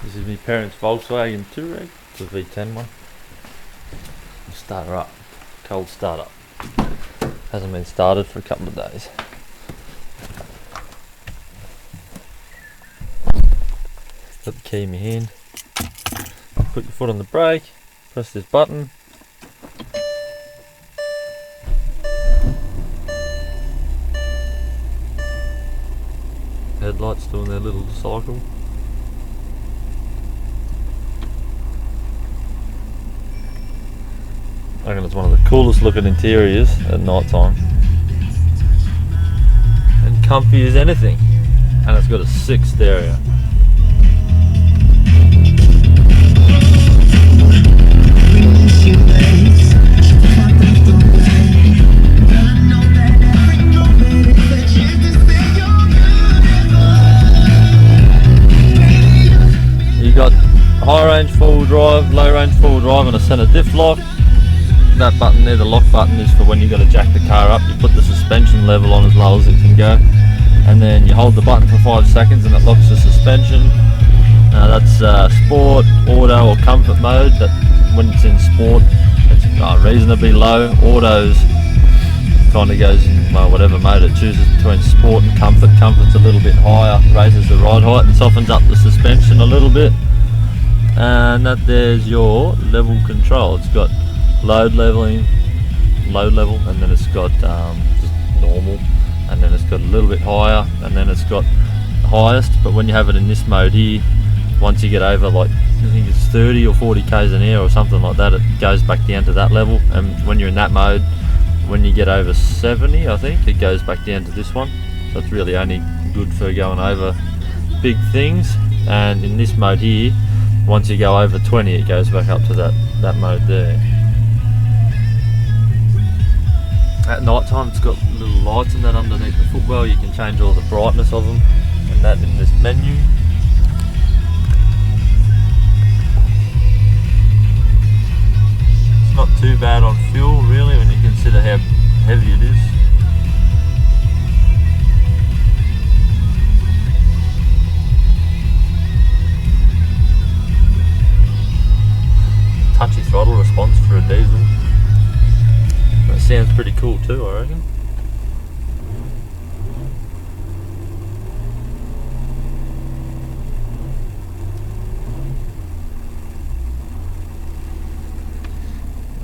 This is my parents' Volkswagen touareg. It's a V10 one. Start her up. Cold start up. Hasn't been started for a couple of days. Got the key in my hand. Put your foot on the brake. Press this button. Headlights doing their little cycle. I reckon it's one of the coolest looking interiors at night time. And comfy as anything. And it's got a 6 stereo. You got high range four-wheel drive, low range four-wheel drive and a centre diff lock. That button there, the lock button, is for when you got to jack the car up. You put the suspension level on as low as it can go, and then you hold the button for 5 seconds and it locks the suspension. That's sport, auto or comfort mode. That when it's in sport it's reasonably low. Auto's kind of goes in whatever mode it chooses between sport and comfort. Comfort's a little bit higher, raises the ride height and softens up the suspension a little bit. And that there's your level control. It's got load leveling, low level, and then it's got just normal, and then it's got a little bit higher, and then it's got the highest. But when you have it in this mode here, once you get over like I think it's 30 or 40 k's an hour or something like that, it goes back down to that level. And when you're in that mode, when you get over 70 I think, it goes back down to this one. So it's really only good for going over big things. And in this mode here, once you go over 20 it goes back up to that mode there. At night time it's got little lights and that underneath the footwell. You can change all the brightness of them and that in this menu. It's not too bad on fuel really when you consider how heavy it is. Touchy throttle response for a diesel. That sounds pretty cool too, I reckon.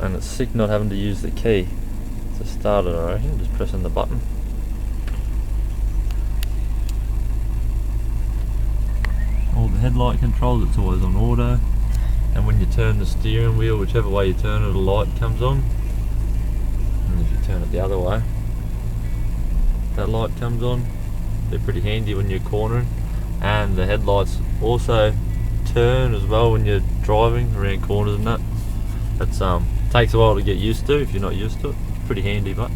And it's sick not having to use the key to start it, I reckon, just pressing the button. All the headlight controls, it's always on auto. And when you turn the steering wheel, whichever way you turn it, a light comes on. And if you turn it the other way, that light comes on. They're pretty handy when you're cornering. And the headlights also turn as well when you're driving around corners and that. That's takes a while to get used to if you're not used to it. It's pretty handy, but